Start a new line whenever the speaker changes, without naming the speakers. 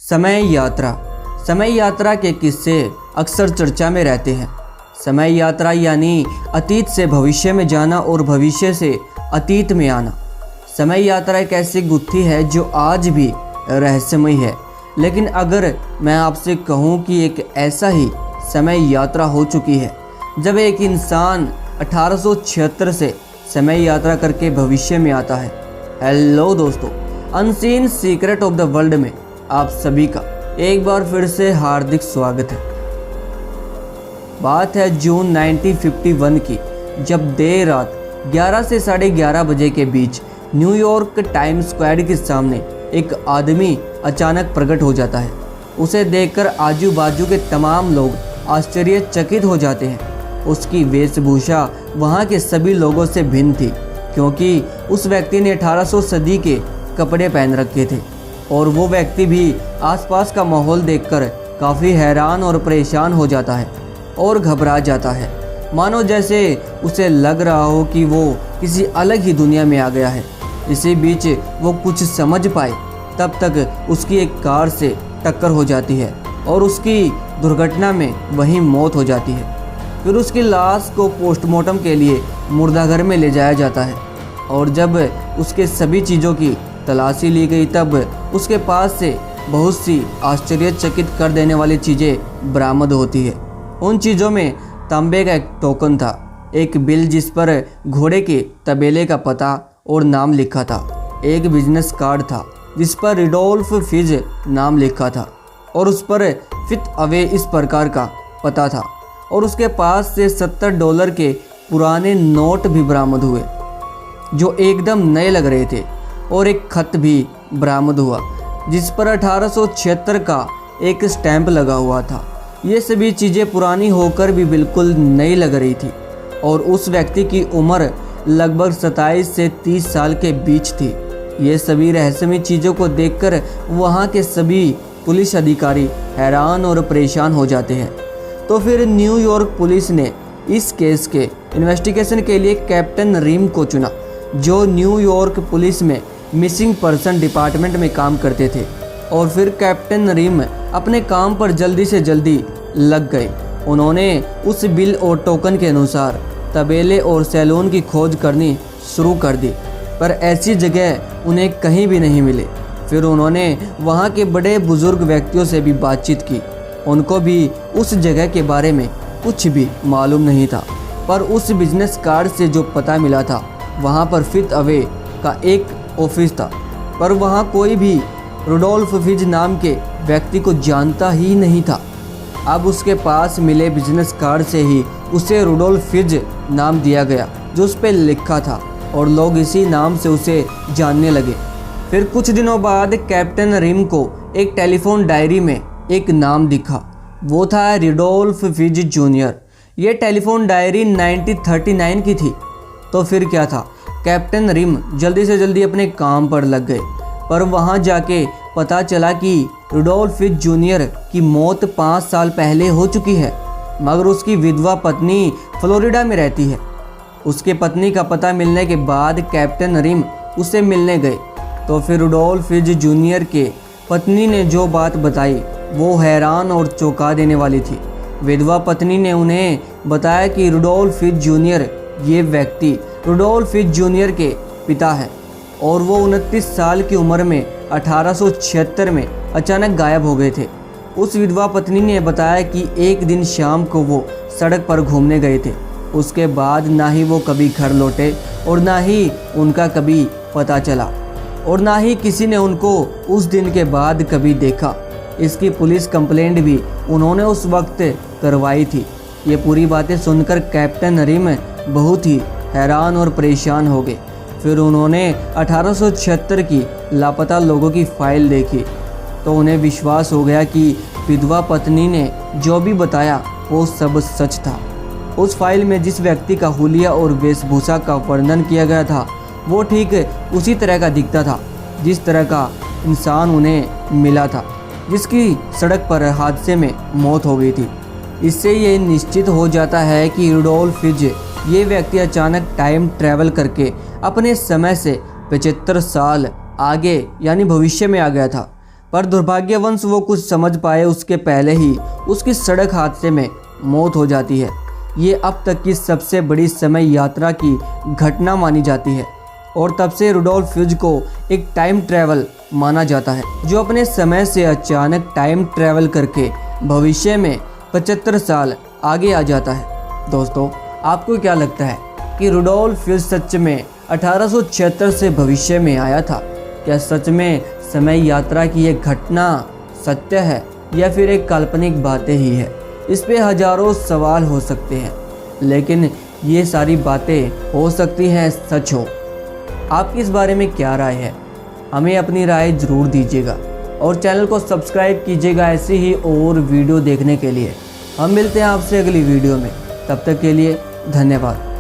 समय यात्रा के किस्से अक्सर चर्चा में रहते हैं। समय यात्रा यानी अतीत से भविष्य में जाना और भविष्य से अतीत में आना। समय यात्रा एक ऐसी गुत्थी है जो आज भी रहस्यमय है, लेकिन अगर मैं आपसे कहूं कि एक ऐसा ही समय यात्रा हो चुकी है जब एक इंसान 1876 से समय यात्रा करके भविष्य में आता है। हेलो दोस्तों, unseen secret of the world में आप सभी का एक बार फिर से हार्दिक स्वागत है। बात है जून 1951 की, जब देर रात 11 से 11:30 बजे के बीच न्यूयॉर्क टाइम स्क्वायर के सामने एक आदमी अचानक प्रकट हो जाता है। उसे देखकर आजू बाजू के तमाम लोग आश्चर्यचकित हो जाते हैं। उसकी वेशभूषा वहाँ के सभी लोगों से भिन्न थी, क्योंकि उस व्यक्ति ने 1800 सदी के कपड़े पहन रखे थे और वो व्यक्ति भी आसपास का माहौल देखकर काफ़ी हैरान और परेशान हो जाता है और घबरा जाता है, मानो जैसे उसे लग रहा हो कि वो किसी अलग ही दुनिया में आ गया है। इसी बीच वो कुछ समझ पाए तब तक उसकी एक कार से टक्कर हो जाती है और उसकी दुर्घटना में वहीं मौत हो जाती है। फिर उसकी लाश को पोस्टमार्टम के लिए मुर्दाघर में ले जाया जाता है और जब उसके सभी चीज़ों की तलाशी ली गई तब उसके पास से बहुत सी आश्चर्यचकित कर देने वाली चीज़ें बरामद होती है। उन चीज़ों में तांबे का एक टोकन था, एक बिल जिस पर घोड़े के तबेले का पता और नाम लिखा था, एक बिजनेस कार्ड था जिस पर रिडोल्फ फिज नाम लिखा था और उस पर फिफ्थ अवे इस प्रकार का पता था, और उसके पास से $70 के पुराने नोट भी बरामद हुए जो एकदम नए लग रहे थे, और एक खत भी बरामद हुआ जिस पर 1876 का एक स्टैंप लगा हुआ था। ये सभी चीज़ें पुरानी होकर भी बिल्कुल नई लग रही थी और उस व्यक्ति की उम्र लगभग 27 से 30 साल के बीच थी। ये सभी रहस्यमय चीज़ों को देखकर वहाँ के सभी पुलिस अधिकारी हैरान और परेशान हो जाते हैं। तो फिर न्यूयॉर्क पुलिस ने इस केस के इन्वेस्टिगेशन के लिए कैप्टन रिम को चुना, जो न्यूयॉर्क पुलिस में मिसिंग पर्सन डिपार्टमेंट में काम करते थे। और फिर कैप्टन रिम अपने काम पर जल्दी से जल्दी लग गए। उन्होंने उस बिल और टोकन के अनुसार तबेले और सैलून की खोज करनी शुरू कर दी, पर ऐसी जगह उन्हें कहीं भी नहीं मिले। फिर उन्होंने वहाँ के बड़े बुजुर्ग व्यक्तियों से भी बातचीत की। उनको भी उस जगह के बारे में कुछ भी मालूम नहीं था, पर उस बिजनेस कार्ड से जो पता मिला था वहाँ पर फिफ्थ अवे का एक ऑफिस था, पर वहाँ कोई भी रुडोल्फ फिज नाम के व्यक्ति को जानता ही नहीं था। अब उसके पास मिले बिजनेस कार्ड से ही उसे रुडोल्फ फिज नाम दिया गया जो उस पर लिखा था, और लोग इसी नाम से उसे जानने लगे। फिर कुछ दिनों बाद कैप्टन रिम को एक टेलीफोन डायरी में एक नाम दिखा, वो था रिडोल्फ फिज जूनियर। ये टेलीफोन डायरी 1939 की थी। तो फिर क्या था, कैप्टन रिम जल्दी से जल्दी अपने काम पर लग गए, पर वहाँ जाके पता चला कि रुडोल्फ फिज जूनियर की मौत 5 साल पहले हो चुकी है, मगर उसकी विधवा पत्नी फ्लोरिडा में रहती है। उसके पत्नी का पता मिलने के बाद कैप्टन रिम उससे मिलने गए। तो फिर रुडोल्फ फिज जूनियर के पत्नी ने जो बात बताई वो हैरान और चौंका देने वाली थी। विधवा पत्नी ने उन्हें बताया कि रुडोल्फ फिज जूनियर, ये व्यक्ति रुडोल्फ फिज जूनियर के पिता है, और वो 29 साल की उम्र में 1876 में अचानक गायब हो गए थे। उस विधवा पत्नी ने बताया कि एक दिन शाम को वो सड़क पर घूमने गए थे। उसके बाद ना ही वो कभी घर लौटे और ना ही उनका कभी पता चला, और ना ही किसी ने उनको उस दिन के बाद कभी देखा। इसकी पुलिस कंप्लेंट भी उन्होंने उस वक्त करवाई थी। ये पूरी बातें सुनकर कैप्टन रिम बहुत ही हैरान और परेशान हो गए। फिर उन्होंने 1876 की लापता लोगों की फाइल देखी तो उन्हें विश्वास हो गया कि विधवा पत्नी ने जो भी बताया वो सब सच था। उस फाइल में जिस व्यक्ति का हुलिया और वेशभूषा का वर्णन किया गया था वो ठीक उसी तरह का दिखता था जिस तरह का इंसान उन्हें मिला था, जिसकी सड़क पर हादसे में मौत हो गई थी। इससे ये निश्चित हो जाता है कि रुडोल्फ फिज, ये व्यक्ति अचानक टाइम ट्रैवल करके अपने समय से 75 साल आगे यानी भविष्य में आ गया था। पर दुर्भाग्यवश वो कुछ समझ पाए उसके पहले ही उसकी सड़क हादसे में मौत हो जाती है। ये अब तक की सबसे बड़ी समय यात्रा की घटना मानी जाती है और तब से रुडोल्फ ह्यूज को एक टाइम ट्रैवल माना जाता है, जो अपने समय से अचानक टाइम ट्रैवल करके भविष्य में 75 साल आगे आ जाता है। दोस्तों, आपको क्या लगता है कि रुडोल्फ ह्यूज सच में 1876 से भविष्य में आया था? क्या सच में समय यात्रा की यह घटना सत्य है या फिर एक काल्पनिक बातें ही है? इस पे हजारों सवाल हो सकते हैं, लेकिन ये सारी बातें हो सकती हैं सच हो। आपकी इस बारे में क्या राय है? हमें अपनी राय ज़रूर दीजिएगा और चैनल को सब्सक्राइब कीजिएगा ऐसी ही और वीडियो देखने के लिए। हम मिलते हैं आपसे अगली वीडियो में, तब तक के लिए धन्यवाद।